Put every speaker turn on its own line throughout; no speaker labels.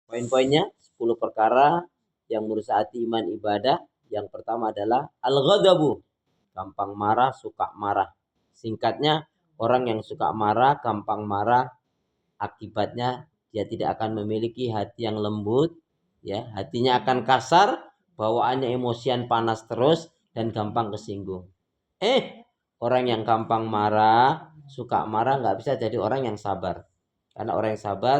Poin-poinnya 10 perkara yang merusak hati iman ibadah. Yang pertama adalah al-ghadabu, gampang marah, suka marah. Singkatnya, orang yang suka marah, gampang marah, akibatnya dia tidak akan memiliki hati yang lembut, ya, hatinya akan kasar, bawaannya emosian panas terus dan gampang kesinggung. Orang yang gampang marah, suka marah nggak bisa jadi orang yang sabar. Karena orang yang sabar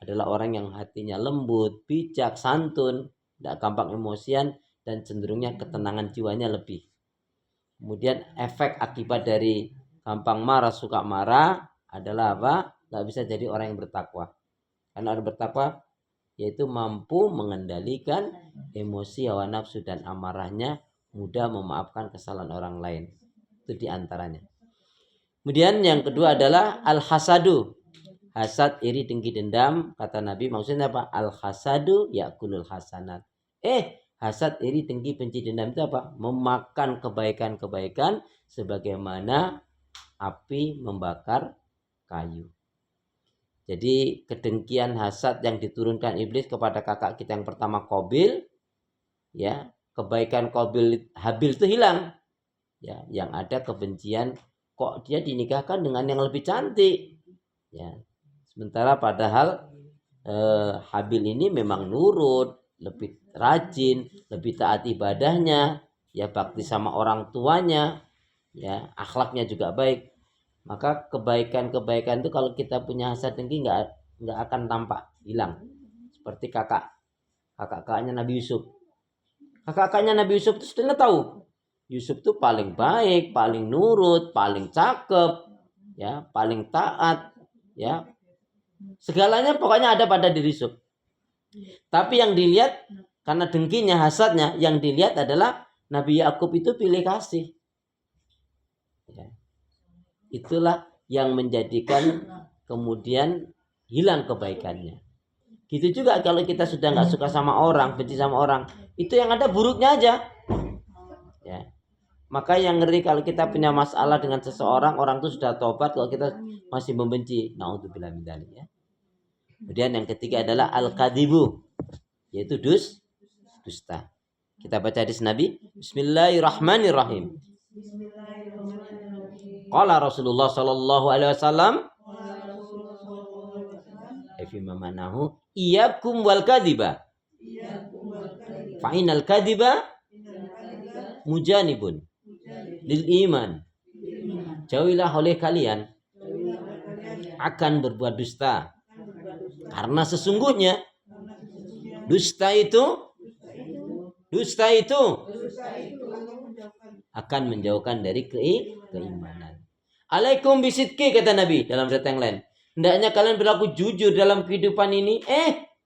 adalah orang yang hatinya lembut, bijak, santun, tidak gampang emosian dan cenderungnya ketenangan jiwanya lebih. Kemudian efek akibat dari gampang marah, suka marah adalah apa? Nggak bisa jadi orang yang bertakwa. Karena orang bertakwa yaitu mampu mengendalikan emosi, hawa nafsu dan amarahnya, mudah memaafkan kesalahan orang lain. Itu diantaranya. Kemudian yang kedua adalah al-hasadu. Hasad, iri, dengki, dendam. Kata Nabi, maksudnya apa? Al-hasadu yakulul hasanat. Hasad, iri, dengki, benci, dendam itu apa? Memakan kebaikan-kebaikan sebagaimana api membakar kayu. Jadi kedengkian, hasad yang diturunkan iblis kepada kakak kita yang pertama Qabil, ya, kebaikan Habil itu hilang. Ya, yang ada kebencian, kok dia dinikahkan dengan yang lebih cantik. Ya. Sementara padahal Habil ini memang nurut, lebih rajin, lebih taat ibadahnya, ya bakti sama orang tuanya, ya akhlaknya juga baik. Maka kebaikan-kebaikan itu kalau kita punya hasad dengki nggak akan tampak, hilang. Seperti kakak-kakaknya Nabi Yusuf. Kakak-kakaknya Nabi Yusuf itu sudah tahu Yusuf itu paling baik, paling nurut, paling cakep, ya, paling taat, ya. Segalanya pokoknya ada pada diri Yusuf. Tapi yang dilihat karena dengkinya, hasadnya, yang dilihat adalah Nabi Yakub itu pilih kasih. Ya. Itulah yang menjadikan kemudian hilang kebaikannya. Gitu juga kalau kita sudah nggak suka sama orang, benci sama orang, itu yang ada buruknya aja. Ya. Maka yang ngeri kalau kita punya masalah dengan seseorang, orang itu sudah tobat, kalau kita masih membenci, naudzubillah min dzalik, ya. Kemudian yang ketiga adalah al-kadibu, yaitu dusta. Kita baca hadis Nabi. Bismillahirrahmanirrahim. Qala Rasulullah sallallahu alaihi wasallam, Efima manahu iyyakum wal kadiba. Fa'inal kadiba mujanibun lil iman. Jauhilah oleh kalian akan berbuat dusta, karena sesungguhnya dusta itu akan menjauhkan dari keimanan. Alaikum bisidqi, kata Nabi dalam riwayat yang lain. Hendaknya kalian berlaku jujur dalam kehidupan ini.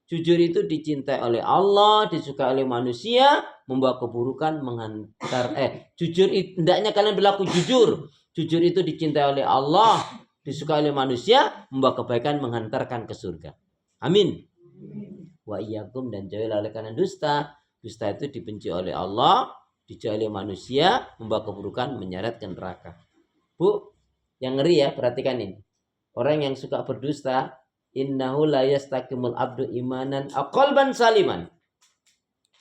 Jujur itu dicintai oleh Allah, disukai oleh manusia, membawa keburukan, menghantar. Hendaknya kalian berlaku jujur. Jujur itu dicintai oleh Allah, disukai oleh manusia, membawa kebaikan, menghantarkan ke surga. Amin. Wa iyyakum, dan jauhilah oleh kalian dusta. Dusta itu dibenci oleh Allah, dijauhi oleh manusia, membawa keburukan, menyeret ke neraka. Bu, yang ngeri ya, perhatikan ini. Orang yang suka berdusta, innahu la yastakimul abdu imanan aqalban saliman.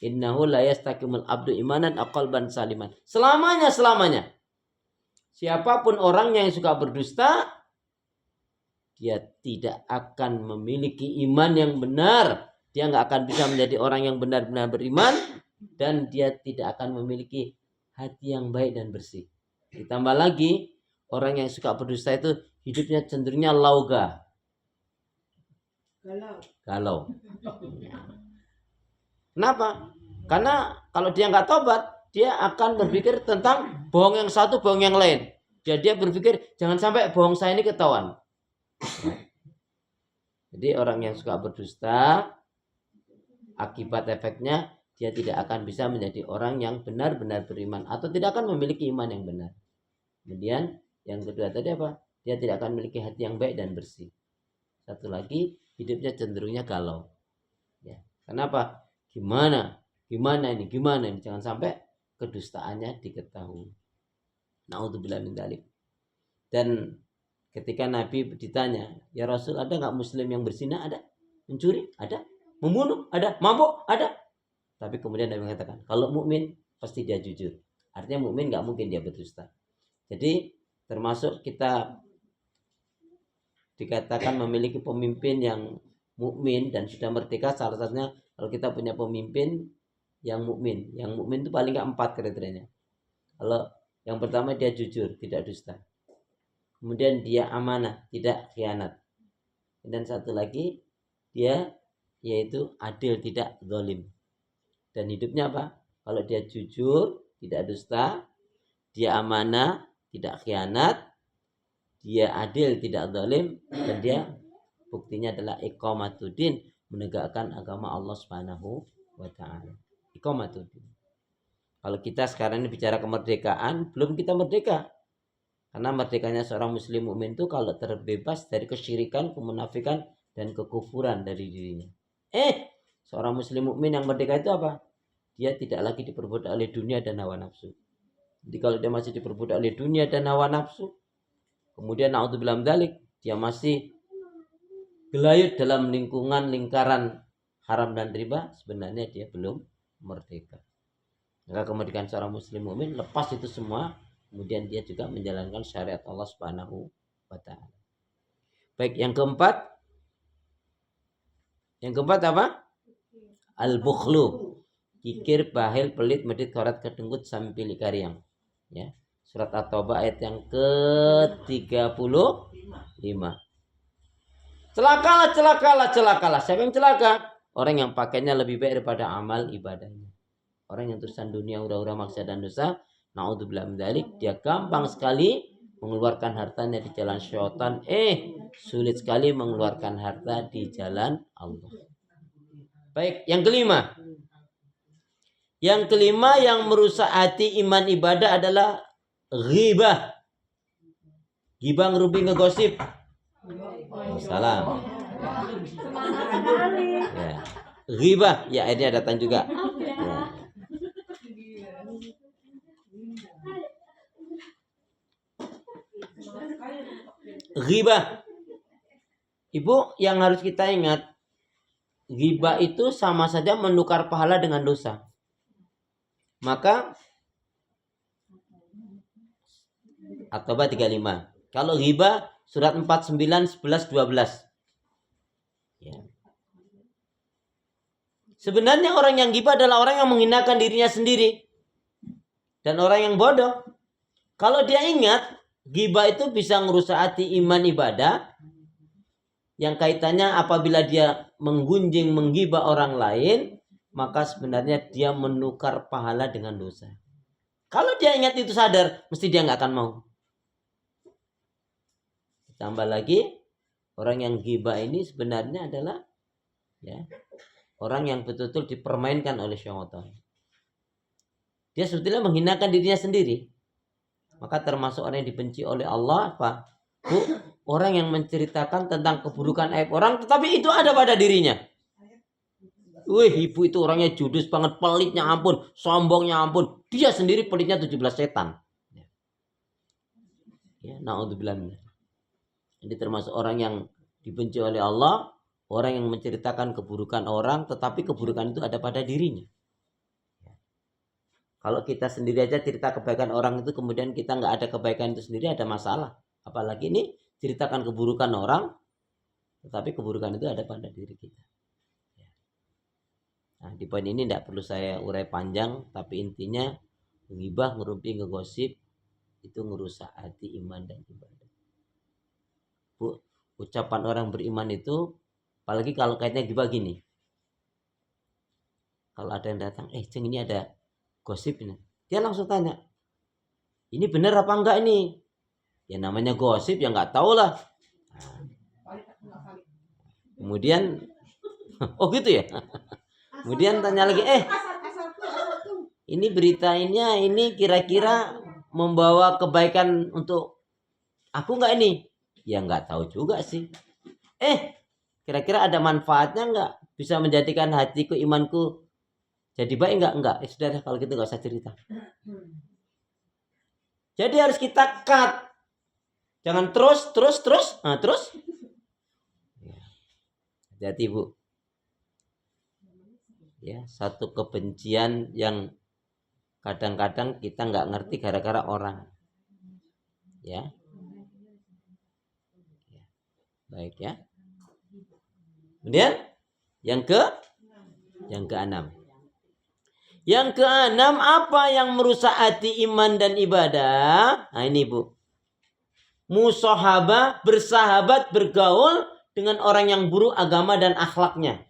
Innahu la yastakimul abdu imanan aqalban saliman. Selamanya. Siapapun orang yang suka berdusta, dia tidak akan memiliki iman yang benar. Dia nggak akan bisa menjadi orang yang benar-benar beriman, dan dia tidak akan memiliki hati yang baik dan bersih. Ditambah lagi, orang yang suka berdusta itu hidupnya cenderungnya lauga. Galau. Kenapa? Karena kalau dia nggak tobat, dia akan berpikir tentang bohong yang satu, bohong yang lain. Jadi dia berpikir jangan sampai bohong saya ini ketahuan. Jadi orang yang suka berdusta, akibat efeknya dia tidak akan bisa menjadi orang yang benar-benar beriman, atau tidak akan memiliki iman yang benar. Kemudian yang kedua tadi apa? Dia tidak akan memiliki hati yang baik dan bersih. Satu lagi, hidupnya cenderungnya galau. Ya. Kenapa? Gimana ini? Jangan sampai kedustaannya diketahui. Naudzubillah min dzalik. Dan ketika Nabi ditanya, ya Rasul, ada nggak Muslim yang berzina? Ada. Mencuri? Ada. membunuh ada, mabuk ada. Tapi kemudian Nabi mengatakan, kalau mukmin pasti dia jujur. Artinya mukmin nggak mungkin dia berdusta. Jadi termasuk kita dikatakan memiliki pemimpin yang mukmin dan sudah merdeka, salah satunya kalau kita punya pemimpin yang mukmin. Yang mukmin itu paling nggak 4 kriterianya. Kalau yang pertama dia jujur, tidak dusta. Kemudian dia amanah, tidak khianat. Dan satu lagi dia yaitu adil, tidak zalim. Dan hidupnya apa? Kalau dia jujur, tidak dusta, dia amanah, tidak khianat, dia adil, tidak zalim, dan dia buktinya adalah iqamatuddin, menegakkan agama Allah Subhanahu wa taala. Iqamatuddin. Kalau kita sekarang ini bicara kemerdekaan, belum kita merdeka. Karena merdekanya seorang muslim mukmin itu kalau terbebas dari kesyirikan, kemunafikan, dan kekufuran dari dirinya. Seorang muslim mukmin yang merdeka itu apa? Dia tidak lagi diperbudak oleh dunia dan hawa nafsu. Jadi kalau dia masih diperbudak oleh dunia dan hawa nafsu, kemudian naudzubillah min dzalik, dia masih gelayut dalam lingkaran haram dan riba, sebenarnya dia belum merdeka. Maka kemerdekaan seorang muslim mukmin lepas itu semua, kemudian dia juga menjalankan syariat Allah Subhanahu wa taala. Baik, yang keempat apa? Al-bukhlu. Kikir, bahil, pelit, medit, korat, kedengkut, sambil kariang. Ya. Surat At-Taubah ayat yang ke-35. Celakalah. Siapa yang celaka? Orang yang pakainya lebih baik daripada amal ibadahnya. Orang yang terusan dunia hura-hura maksiat dan dosa, naudzubillah min dzalik, dia gampang sekali mengeluarkan hartanya di jalan syaitan, sulit sekali mengeluarkan harta di jalan Allah. Baik, yang kelima. Yang kelima yang merusak hati iman ibadah adalah ghibah. Ghibah ngerumpi ngegosip. Salam. Ya. Ghibah, ya ini datang juga. Ya. Ghibah. Ibu, yang harus kita ingat, ghibah itu sama saja menukar pahala dengan dosa. Maka At-Taubah 35. Kalau ghibah surat 4, 9, 11, 12. Ya. Sebenarnya orang yang ghibah adalah orang yang menghinakan dirinya sendiri. Dan orang yang bodoh. Kalau dia ingat, ghibah itu bisa merusak hati iman ibadah. Yang kaitannya apabila dia menggunjing, menggibah orang lain, maka sebenarnya dia menukar pahala dengan dosa. Kalau dia ingat itu sadar, mesti dia nggak akan mau. Tambah lagi, orang yang ghibah ini sebenarnya adalah orang yang betul-betul dipermainkan oleh syaitan. Dia sebetulnya menghinakan dirinya sendiri. Maka termasuk orang yang dibenci oleh Allah apa? Orang yang menceritakan tentang keburukan aib orang, tetapi itu ada pada dirinya. Ibu itu orangnya judes banget, pelitnya ampun, sombongnya ampun. Dia sendiri pelitnya 17 setan. Ya, naudzubillah. Jadi termasuk orang yang dibenci oleh Allah, orang yang menceritakan keburukan orang, tetapi keburukan itu ada pada dirinya. Kalau kita sendiri aja cerita kebaikan orang itu, kemudian kita nggak ada kebaikan itu sendiri, ada masalah. Apalagi ini ceritakan keburukan orang, tetapi keburukan itu ada pada diri kita. Nah, di poin ini tidak perlu saya urai panjang, tapi intinya ghibah, ngerumpi, ngegosip itu ngerusak hati iman dan ibadah. Ucapan orang beriman itu, apalagi kalau kaitnya ghibah gini. Kalau ada yang datang, Ceng ini ada gosip ini. Dia langsung tanya, ini benar apa enggak ini? Ya namanya gosip ya nggak tahu lah. Kemudian, oh gitu ya. Kemudian tanya lagi, ini beritanya ini kira-kira membawa kebaikan untuk aku nggak ini? Ya nggak tahu juga sih. Kira-kira ada manfaatnya nggak? Bisa menjadikan hatiku, imanku jadi baik nggak? Enggak. Sudah kalau gitu nggak usah cerita. Jadi harus kita cut. Jangan terus. Nah, terus. Hati-hati, Bu. Ya, satu kebencian yang kadang-kadang kita nggak ngerti gara-gara orang. Ya, baik ya. Kemudian yang keenam. Yang keenam, apa yang merusak hati iman dan ibadah? Nah ini Bu. Musahabah, bersahabat, bergaul dengan orang yang buruk agama dan akhlaknya.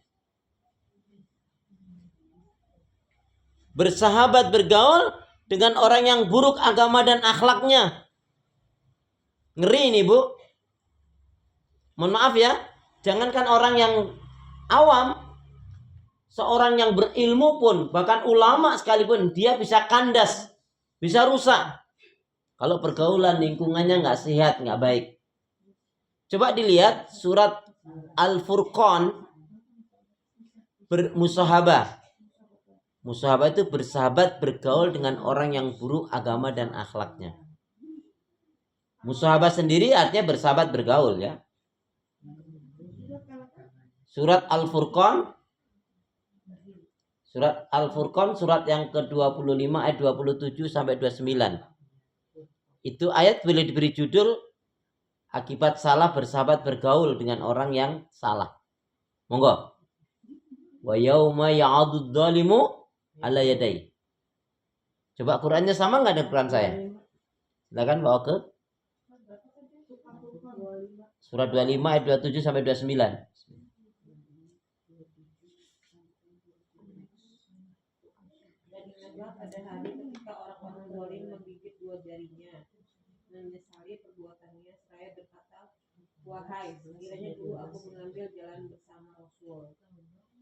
Bersahabat, bergaul dengan orang yang buruk agama dan akhlaknya. Ngeri ini Bu. Mohon maaf ya. Jangankan orang yang awam, seorang yang berilmu pun, bahkan ulama sekalipun, dia bisa kandas, bisa rusak. Kalau pergaulan lingkungannya nggak sehat, nggak baik. Coba dilihat surat Al-Furqan, bermusahabah. Musahabah itu bersahabat, bergaul dengan orang yang buruk agama dan akhlaknya. Musahabah sendiri artinya bersahabat, bergaul ya. Surat Al-Furqan, surat yang ke-25 ayat 27 sampai 29. Itu ayat boleh diberi judul akibat salah bersahabat bergaul dengan orang yang salah. Monggo. Wa yauma ya'adud dzalimu ala yadai. Coba Qurannya sama nggak dengan Quran saya? Silakan bawa ke surat 25 ayat 27 sampai 29.
Pada hari ketika orang-orang zalim menggigit dua jarinya, menyesali perbuatannya, seraya berkata, wahai, sekiranya dulu aku mengambil jalan bersama Rasul.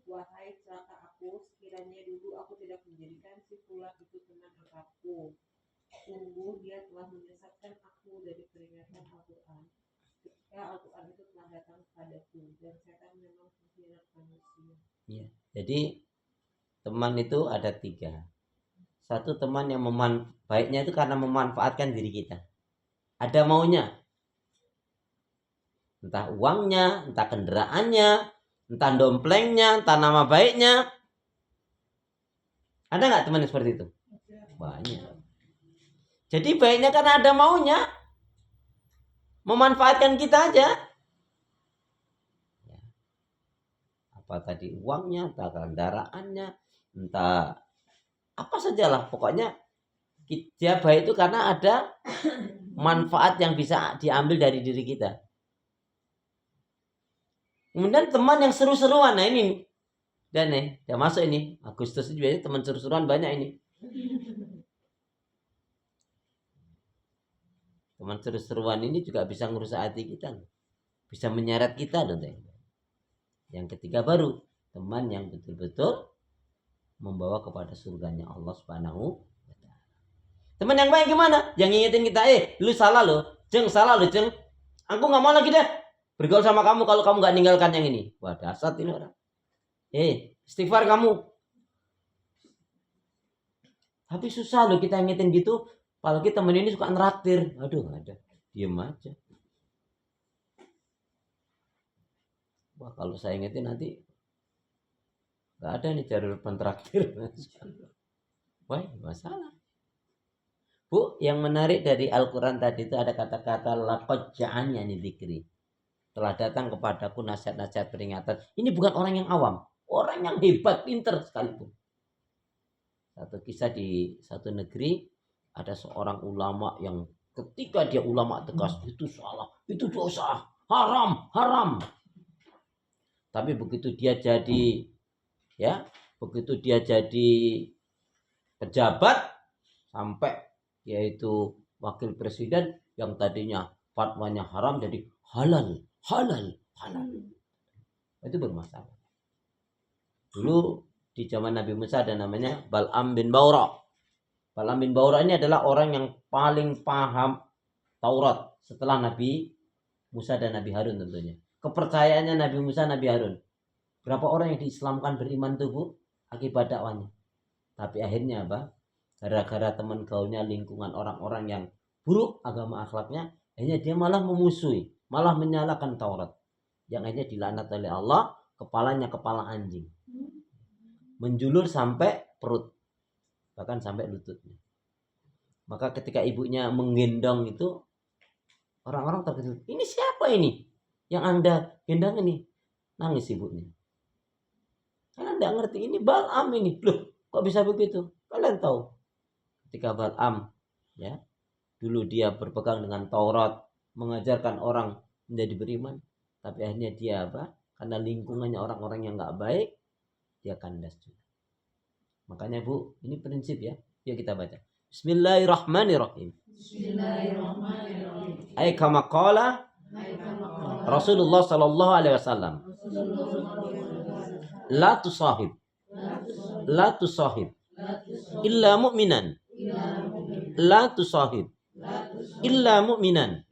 Wahai celaka aku, sekiranya dulu aku tidak menjadikan si fulan itu teman aku. Sungguh dia telah menyesatkan aku dari peringatan Al-Quran. Ketika Al-Quran itu telah datang kepadaku, dan setan memang pengkhianat manusia.
Ya, jadi teman itu ada 3. Satu teman yang baiknya itu karena memanfaatkan diri kita. Ada maunya. Entah uangnya, entah kendaraannya, entah domplengnya, entah nama baiknya. Ada nggak teman yang seperti itu? Banyak. Jadi baiknya karena ada maunya. Memanfaatkan kita aja. Apa tadi uangnya, entah kendaraannya, entah apa sajalah. Pokoknya dia baik itu karena ada manfaat yang bisa diambil dari diri kita. Kemudian teman yang seru-seruan. Nah ini. Dan nih, udah masuk ini. Agustus itu biasanya teman seru-seruan banyak ini. Teman seru-seruan ini juga bisa ngerusak hati kita. Bisa menyeret kita. Yang ketiga baru. Teman yang betul-betul membawa kepada surganya Allah Subhanahu wa Ta'ala. Teman yang baik gimana? Yang ngingetin kita, lu salah lo, Jeng, salah lo, Jeng. Aku nggak mau lagi deh bergaul sama kamu kalau kamu nggak ninggalkan yang ini. Wah, dasar ini orang. Istighfar kamu. Tapi susah lo kita ngingetin gitu. Apalagi temen ini suka neraktir. Aduh, ada. Diem aja. Wah, kalau saya ingetin nanti nggak ada nih jalur pentraktir. Wah, masalah. Bu, yang menarik dari Al-Quran tadi itu ada kata-kata laqad ja'ani dzikri. Telah datang kepadaku nasihat-nasihat peringatan. Ini bukan orang yang awam, orang yang hebat, pinter sekalipun. Satu kisah di satu negeri, ada seorang ulama yang ketika dia ulama tegas, itu salah, itu dosa, haram. Tapi begitu dia jadi pejabat sampai yaitu wakil presiden yang tadinya fatwanya haram jadi halal. Itu bermasalah. Dulu di zaman Nabi Musa ada namanya Bal'am bin Baura. Bal'am bin Baura ini adalah orang yang paling paham Taurat setelah Nabi Musa dan Nabi Harun tentunya. Kepercayaannya Nabi Musa, Nabi Harun. Berapa orang yang diislamkan beriman tubuh akibat dakwanya. Tapi akhirnya apa? Gara-gara teman gaulnya lingkungan orang-orang yang buruk agama akhlaknya, akhirnya dia malah memusuhi, malah menyalahkan Taurat. Yang akhirnya dilaknat oleh Allah, kepalanya kepala anjing. menjulur sampai perut, bahkan sampai lututnya. Maka ketika ibunya menggendong itu, orang-orang terkejut. Ini siapa ini? Yang Anda gendong ini? Nangis ibunya. Karena tidak ngerti, ini Bal'am ini. Loh, kok bisa begitu? Kalian tahu, ketika Bal'am, ya, dulu dia berpegang dengan Taurat, mengajarkan orang menjadi beriman, tapi akhirnya dia apa? Karena lingkungannya orang-orang yang nggak baik, dia kandas juga. Makanya Bu, ini prinsip ya. Yuk kita baca. Bismillahirrahmanirrahim.
Bismillahirrahmanirrahim.
Ay kama qala Rasulullah sallallahu alaihi wasallam. La tusahib. La tusahib. Illa mu'minan. La tusahib. Illa mu'minan.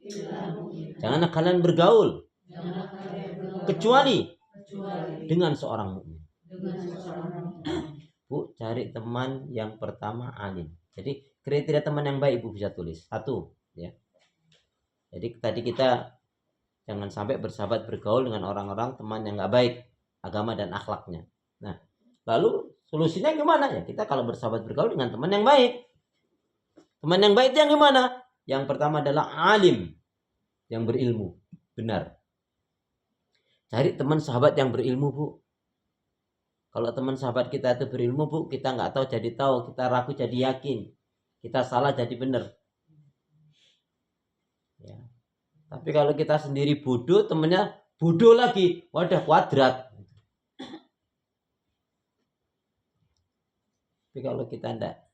Janganlah kalian bergaul kecuali dengan seorang mukmin. Bu, cari teman yang pertama alim. Jadi kriteria teman yang baik Ibu bisa tulis. 1, ya. Jadi tadi kita jangan sampai bersahabat bergaul dengan orang-orang teman yang nggak baik agama dan akhlaknya. Nah, lalu solusinya gimana ya? Kita kalau bersahabat bergaul dengan teman yang baik. Teman yang baik itu yang gimana? Yang pertama adalah alim, yang berilmu, benar. Cari teman sahabat yang berilmu, Bu. Kalau teman sahabat kita itu berilmu, Bu, kita nggak tahu jadi tahu, kita ragu jadi yakin, kita salah jadi benar. Ya. Tapi kalau kita sendiri bodoh, temennya bodoh lagi, wadah kuadrat. Tapi kalau kita tidak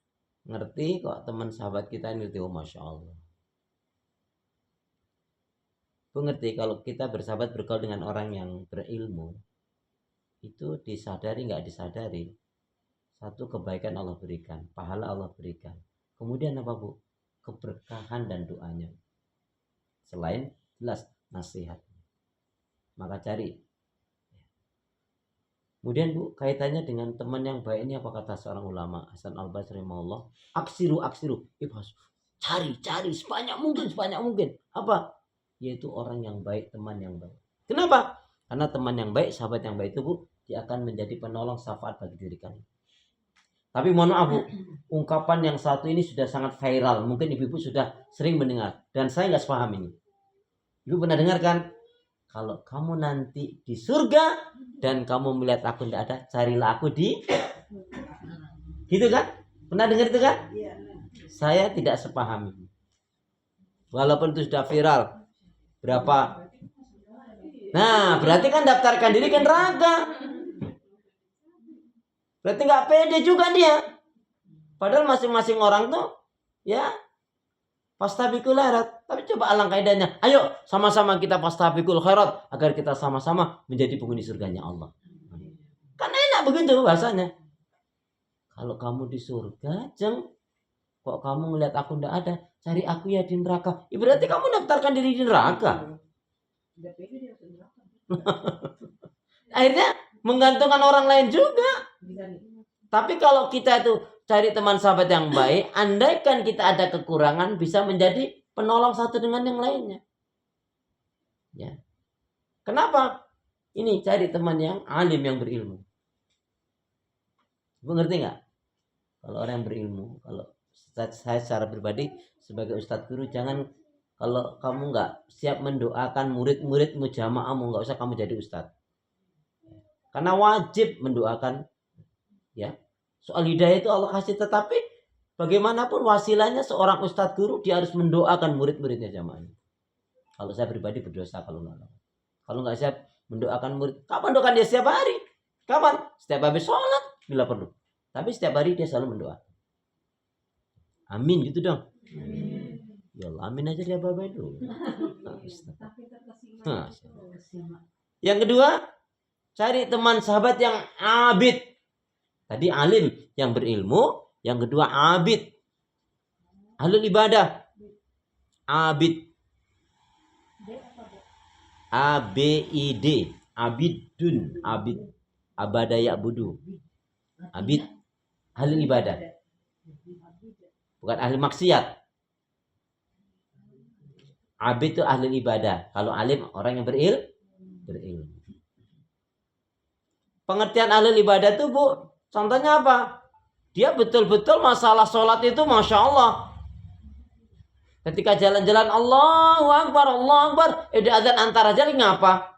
ngerti, kok teman sahabat kita ngerti, oh Masya Allah. Bu ngerti kalau kita bersahabat bergaul dengan orang yang berilmu, itu disadari nggak disadari, satu kebaikan Allah berikan, pahala Allah berikan. Kemudian apa Bu? Keberkahan dan doanya. Selain jelas nasihat. Maka cari. Kemudian Bu, kaitannya dengan teman yang baik ini apa kata seorang ulama Hasan Al-Basri rahimahullah? Aksiru. Ibhas. Cari sebanyak mungkin. Apa? Yaitu orang yang baik, teman yang baik. Kenapa? Karena teman yang baik, sahabat yang baik itu Bu, dia akan menjadi penolong syafaat bagi diri kalian. Tapi mohon maaf Bu, ungkapan yang satu ini sudah sangat viral. Mungkin ibu-ibu sudah sering mendengar. Dan saya nggak sepaham ini. Ibu pernah dengar kan? Kalau kamu nanti di surga dan kamu melihat aku tidak ada, carilah aku di... Gitu kan? Pernah dengar itu kan? Saya tidak sepaham ini. Walaupun itu sudah viral. Berapa? Nah, berarti kan daftarkan diri ke neraka. Berarti nggak pede juga dia. Padahal masing-masing orang tuh ya fastabiqul khairat. Tapi coba alangkah indahnya. Ayo sama-sama kita fastabiqul khairat agar kita sama-sama menjadi penghuni surganya Allah. Kan enak begitu bahasanya. Kalau kamu di surga, Jeng, kok kamu ngeliat aku ndak ada, cari aku ya di neraka. Ya berarti kamu daftarkan diri di neraka. Akhirnya menggantungkan orang lain juga. Tapi kalau kita itu cari teman sahabat yang baik, andaikan kita ada kekurangan, bisa menjadi penolong satu dengan yang lainnya. Ya. Kenapa? Ini cari teman yang alim, yang berilmu. Ibu ngerti nggak? Kalau orang yang berilmu, kalau saya secara pribadi sebagai ustadz guru, jangan kalau kamu nggak siap mendoakan murid-muridmu jamaahmu, nggak usah kamu jadi ustadz. Karena wajib mendoakan. Ya, soal hidayah itu Allah kasih, tetapi bagaimanapun wasilahnya seorang ustadz guru dia harus mendoakan murid-muridnya jamaahnya. Kalau saya pribadi berdosa kalau nggak siap mendoakan murid. Kapan doakan dia setiap hari? Kapan? Setiap habis sholat bila perlu. Tapi setiap hari dia selalu mendoakan. Amin gitu dong. Amin. Ya Allah, amin aja dia bapak itu. Yang kedua, cari teman sahabat yang abid. Tadi alim, yang berilmu. Yang kedua abid, ahlul ibadah. Abid, A-B-I-D, abidun, abid, abada ya'budu. Abid, ahlul ibadah, bukan ahli maksiat. Abid itu ahlul ibadah. Kalau alim orang yang berilmu. Pengertian ahlul ibadah itu Bu, Contohnya apa? Dia betul-betul masalah sholat itu Masya Allah. Ketika jalan-jalan Allahu Akbar, Allahu Akbar. Di azan antara jalan ngapa?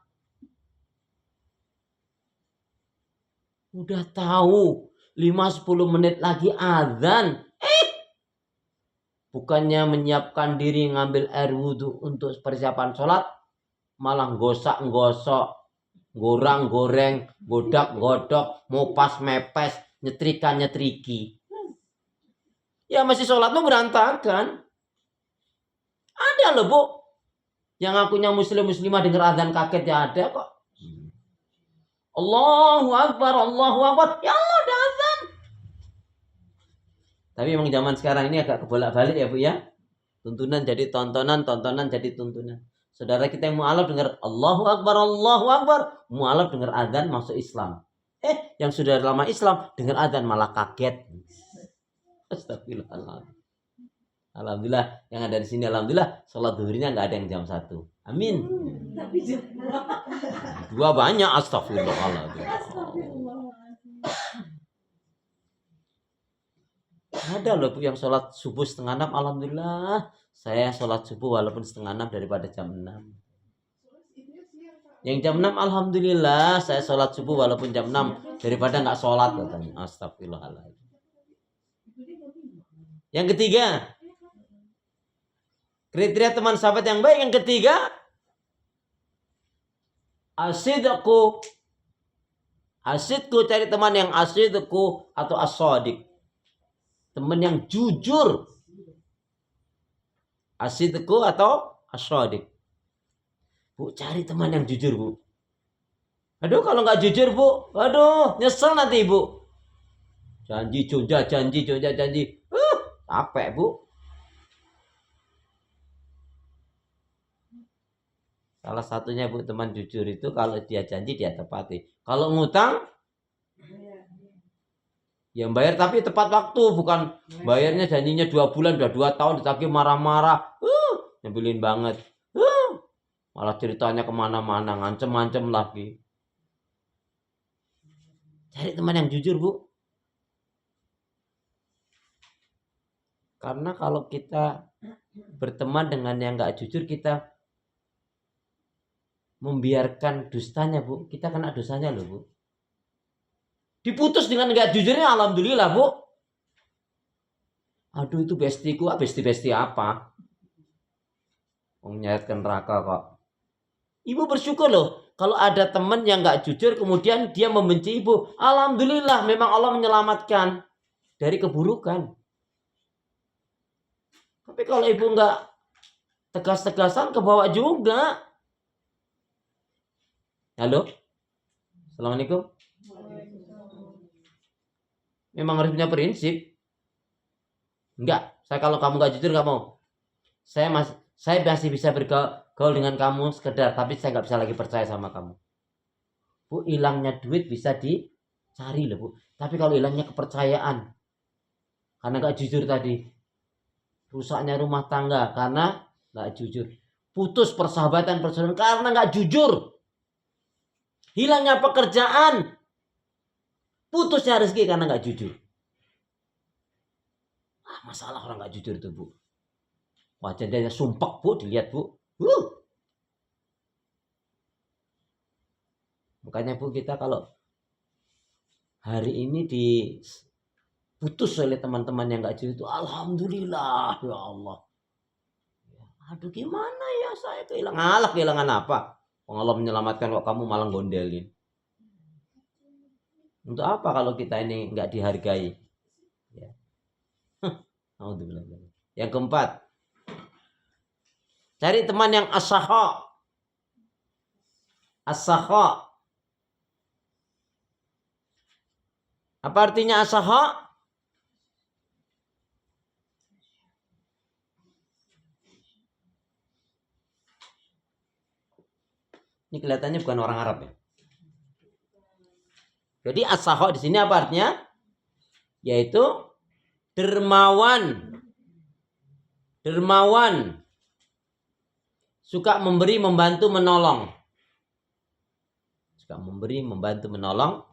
Udah tahu 5-10 menit lagi azan. Bukannya menyiapkan diri ngambil air wudhu untuk persiapan sholat. Malah gosak-gosok, gorang-goreng, godak-godok, mopas mepes, nyetrika-nyetriki. Ya masih sholatmu berantakan. Ada loh bu, yang akunya muslimah dengar azan kaget ya ada kok. Allahu Akbar, Allahu Akbar. Ya Allah udah azan. Tapi memang zaman sekarang ini agak kebolak-balik ya bu ya. Tuntunan jadi tontonan, tontonan jadi tuntunan. Saudara kita yang mu'alaf dengar Allahu Akbar, Allahu Akbar. Mu'alaf dengar azan masuk Islam. Yang sudah lama Islam dengar azan malah kaget. Astagfirullahaladzim. Alhamdulillah yang ada di sini, alhamdulillah sholat zuhurnya nggak ada yang jam 1. Amin.
Tapi jam
2 banyak, astagfirullahaladzim. Ada loh yang sholat subuh 5:30, alhamdulillah. Saya sholat subuh walaupun 5:30 daripada jam 6. Yang jam 6 alhamdulillah saya sholat subuh walaupun jam 6 daripada nggak sholat katanya. Astagfirullahaladzim. Yang ketiga, kriteria teman sahabat yang baik yang ketiga, asidku. Asidku, cari teman yang asidku atau as-shadiq. Teman yang jujur. Asidku atau as-shadiq. Bu, cari teman yang jujur, Bu. Aduh, kalau nggak jujur, Bu, aduh, nyesel nanti, Bu. Janji, janji. Capek, Bu. Salah satunya, Bu, teman jujur itu kalau dia janji dia tepati. Kalau ngutang, yang bayar tapi tepat waktu, bukan bayarnya janjinya 2 bulan, udah 2 tahun ditagih marah-marah. Nyebelin banget. Malah ceritanya kemana-mana, ngancem-ngancem lagi. Cari teman yang jujur, Bu. Karena kalau kita berteman dengan yang gak jujur, kita membiarkan dustanya, Bu. Kita kena dosanya loh, Bu. Diputus dengan gak jujurnya, alhamdulillah, Bu. Aduh, itu bestiku, besti apa? Menyeret ke neraka kok. Ibu bersyukur loh. Kalau ada teman yang gak jujur, kemudian dia membenci ibu. Alhamdulillah, memang Allah menyelamatkan dari keburukan. Tapi kalau ibu gak tegas-tegasan, kebawa juga. Halo? Assalamualaikum. Memang harus punya prinsip. Enggak, kalau kamu gak jujur gak mau. Saya masih bisa bergaul dengan kamu sekedar, tapi saya gak bisa lagi percaya sama kamu. Bu, hilangnya duit bisa dicari loh, Bu. Tapi kalau hilangnya kepercayaan, karena gak jujur tadi, rusaknya rumah tangga karena gak jujur, putus persahabatan persaudaraan karena gak jujur, hilangnya pekerjaan, putusnya rezeki karena gak jujur. Masalah orang gak jujur itu, Bu. Wajahnya sumpek, Bu, dilihat, Bu. Makanya, Bu, kita kalau hari ini diputus oleh teman-teman yang gak jujur itu, alhamdulillah, ya Allah. Aduh, gimana ya saya kehilangan apa? Allah menyelamatkan kok kamu malah gondelin. Untuk apa kalau kita ini gak dihargai? Ya. Yang keempat, cari teman yang as-sakha. As-sakha. Apa artinya as-sakha? Ini kelihatannya bukan orang Arab ya. Jadi as-sakha di sini apa artinya? Yaitu dermawan. Dermawan. Suka memberi, membantu, menolong. Suka memberi, membantu, menolong.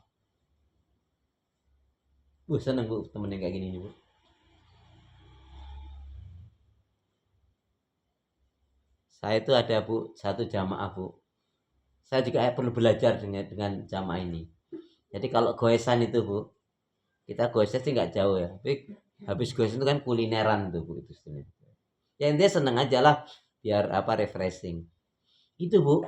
Bu, seneng Bu temen yang kayak gini nih Bu. Saya itu ada Bu, satu jamaah Bu. Saya juga perlu belajar dengan jamaah ini. Jadi kalau goesan itu Bu, kita goesan sih nggak jauh ya. Tapi habis goesan itu kan kulineran tuh Bu itu istilahnya. Ya intinya seneng aja lah biar apa refreshing. Itu Bu.